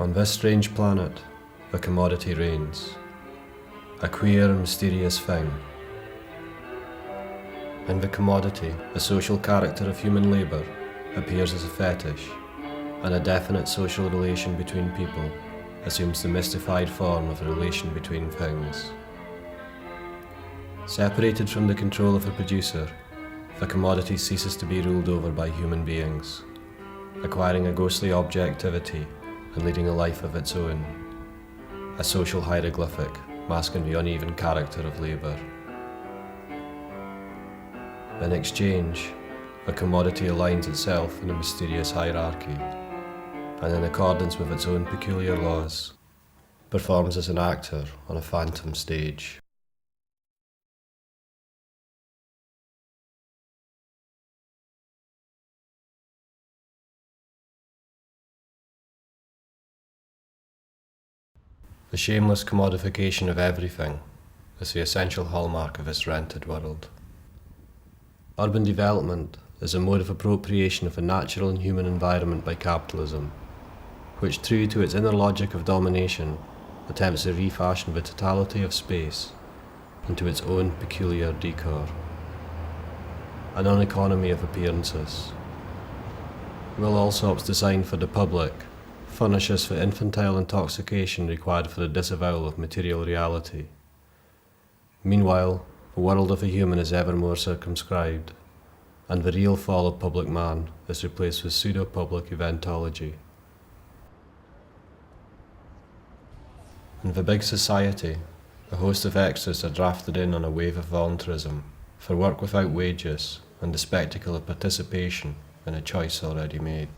On this strange planet, the commodity reigns, a queer and mysterious thing. In the commodity, the social character of human labour appears as a fetish, and a definite social relation between people assumes the mystified form of a relation between things. Separated from the control of the producer, the commodity ceases to be ruled over by human beings, acquiring a ghostly objectivity and leading a life of its own, a social hieroglyphic masking the uneven character of labour. In exchange, the commodity aligns itself in a mysterious hierarchy, and in accordance with its own peculiar laws, performs as an actor on a phantom stage. The shameless commodification of everything is the essential hallmark of this rented world. Urban development is a mode of appropriation of a natural and human environment by capitalism, which, true to its inner logic of domination, attempts to refashion the totality of space into its own peculiar decor. A non-economy of appearances. Will Alsop's design for the public furnishes the infantile intoxication required for the disavowal of material reality. Meanwhile, the world of the human is ever more circumscribed, and the real fall of public man is replaced with pseudo-public eventology. In the big society, a host of extras are drafted in on a wave of voluntarism for work without wages and the spectacle of participation in a choice already made.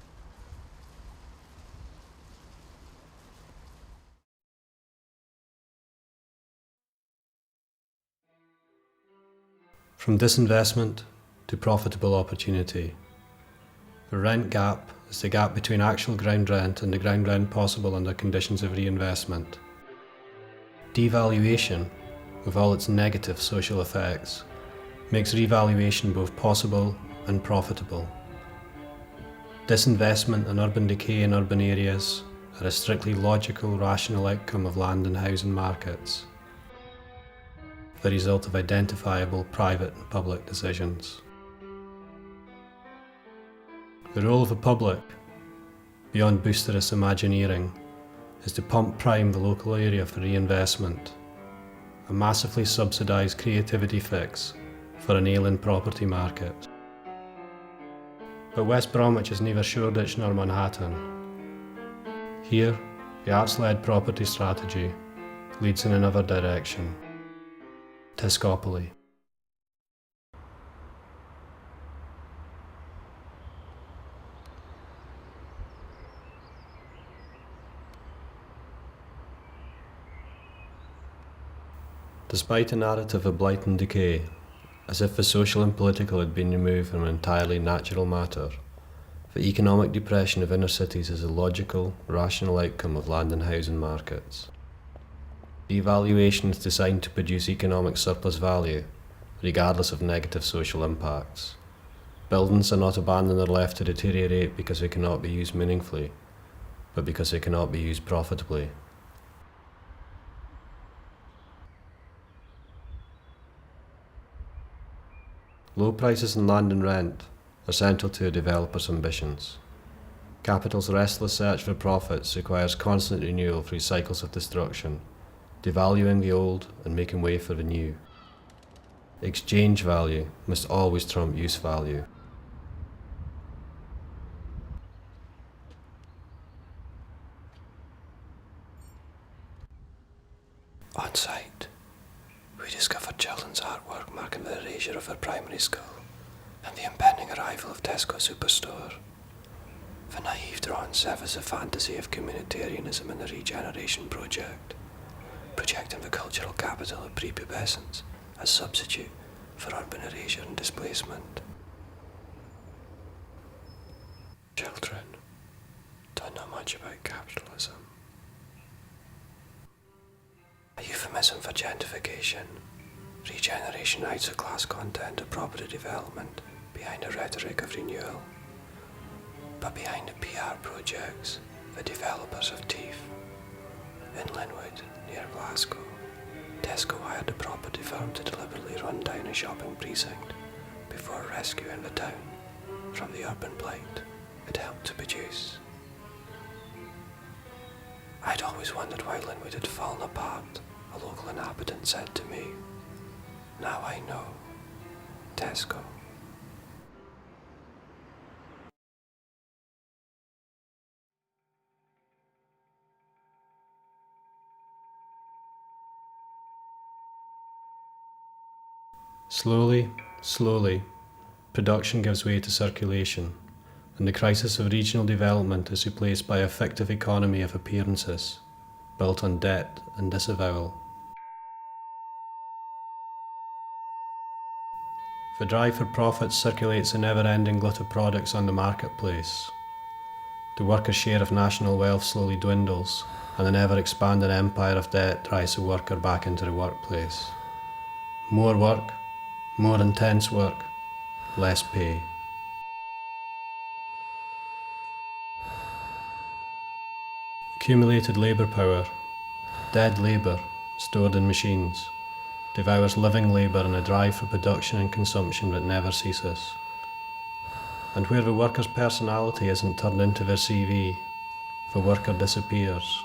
From disinvestment to profitable opportunity. The rent gap is the gap between actual ground rent and the ground rent possible under conditions of reinvestment. Devaluation, with all its negative social effects, makes revaluation both possible and profitable. Disinvestment and urban decay in urban areas are a strictly logical, rational outcome of land and housing markets, the result of identifiable private and public decisions. The role of the public, beyond boosterous imagineering, is to pump prime the local area for reinvestment, a massively subsidised creativity fix for an ailing property market. But West Bromwich is neither Shoreditch nor Manhattan. Here, the arts-led property strategy leads in another direction. Tescopoly. Despite a narrative of blight and decay, as if the social and political had been removed from an entirely natural matter, the economic depression of inner cities is a logical, rational outcome of land and housing markets. Devaluation is designed to produce economic surplus value, regardless of negative social impacts. Buildings are not abandoned or left to deteriorate because they cannot be used meaningfully, but because they cannot be used profitably. Low prices in land and rent are central to a developer's ambitions. Capital's restless search for profits requires constant renewal through cycles of destruction, devaluing the old and making way for the new. Exchange value must always trump use value. On site, we discovered children's artwork marking the erasure of their primary school and the impending arrival of Tesco Superstore. The naive drawing severs the fantasy of communitarianism in the regeneration project, projecting the cultural capital of prepubescence as substitute for urban erasure and displacement. Children don't know much about capitalism. A euphemism for gentrification, regeneration hides the class content of property development behind a rhetoric of renewal. But behind the PR projects the developers of teeth. In Linwood, near Glasgow, Tesco hired a property firm to deliberately run down a shopping precinct before rescuing the town from the urban blight it helped to produce. I'd always wondered why Linwood had fallen apart, a local inhabitant said to me. Now I know. Tesco. Slowly, production gives way to circulation, and the crisis of regional development is replaced by a fictive economy of appearances, built on debt and disavowal. The drive for profit circulates a never-ending glut of products on the marketplace. The worker's share of national wealth slowly dwindles, and an ever-expanding empire of debt drives the worker back into the workplace. More work, more intense work, less pay. Accumulated labour power, dead labour stored in machines, devours living labour in a drive for production and consumption that never ceases. And where the worker's personality isn't turned into their CV, the worker disappears,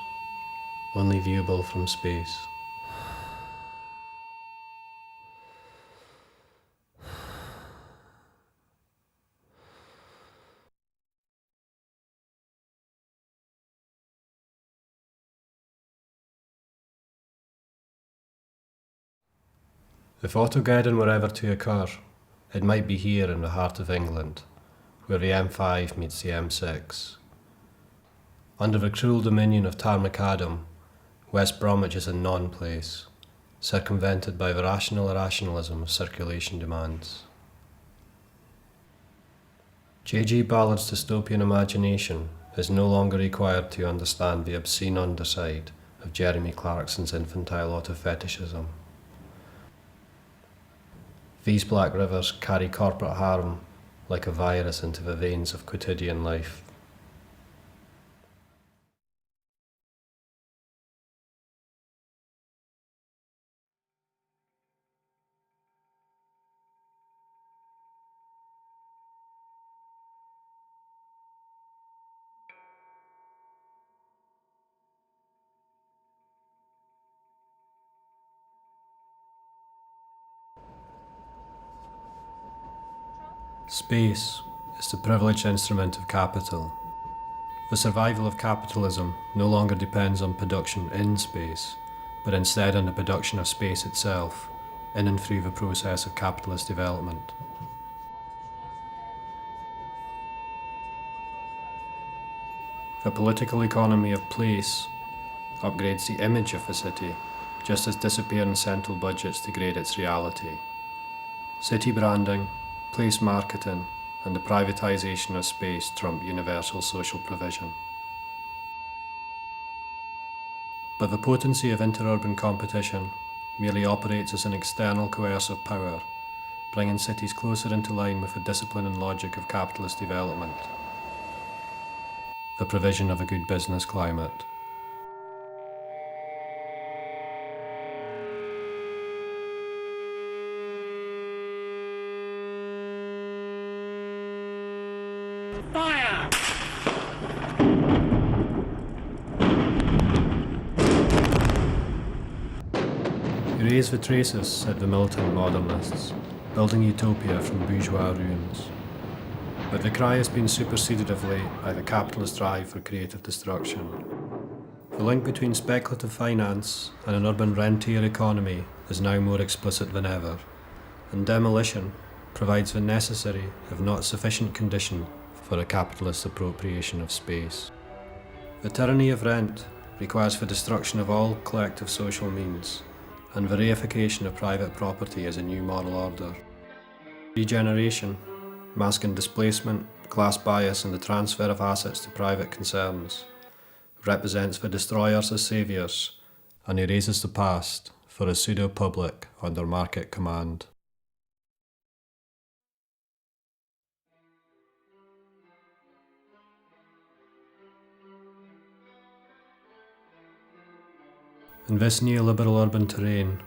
only viewable from space. If autogeddon were ever to occur, it might be here in the heart of England, where the M5 meets the M6. Under the cruel dominion of Tarmacadam, West Bromwich is a non-place, circumvented by the rational irrationalism of circulation demands. J.G. Ballard's dystopian imagination is no longer required to understand the obscene underside of Jeremy Clarkson's infantile autofetishism. These black rivers carry corporate harm like a virus into the veins of quotidian life. Space is the privileged instrument of capital. The survival of capitalism no longer depends on production in space, but instead on the production of space itself, in and through the process of capitalist development. The political economy of place upgrades the image of a city, just as disappearing central budgets degrade its reality. City branding, place marketing, and the privatisation of space trump universal social provision. But the potency of interurban competition merely operates as an external coercive power, bringing cities closer into line with the discipline and logic of capitalist development. The provision of a good business climate. Fire! Erase the traces, said the militant modernists, building utopia from bourgeois ruins. But the cry has been superseded of late by the capitalist drive for creative destruction. The link between speculative finance and an urban rentier economy is now more explicit than ever, and demolition provides the necessary, if not sufficient, condition for a capitalist appropriation of space. The tyranny of rent requires the destruction of all collective social means, and the reification of private property as a new moral order. Regeneration, masking displacement, class bias and the transfer of assets to private concerns, represents the destroyers as saviours and erases the past for a pseudo-public under market command. In this neoliberal urban terrain,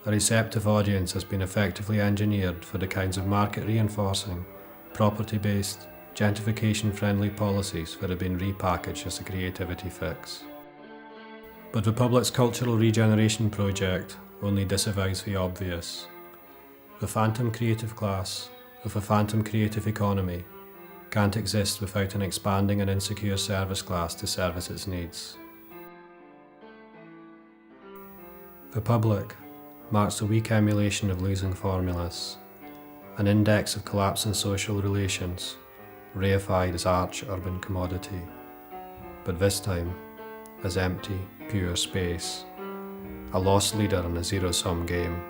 a receptive audience has been effectively engineered for the kinds of market-reinforcing, property-based, gentrification-friendly policies that have been repackaged as a creativity fix. But the public's cultural regeneration project only disavows the obvious. The phantom creative class, with a phantom creative economy, can't exist without an expanding and insecure service class to service its needs. The public marks a weak emulation of losing formulas, an index of collapsing social relations, reified as arch-urban commodity, but this time as empty, pure space, a lost leader in a zero-sum game.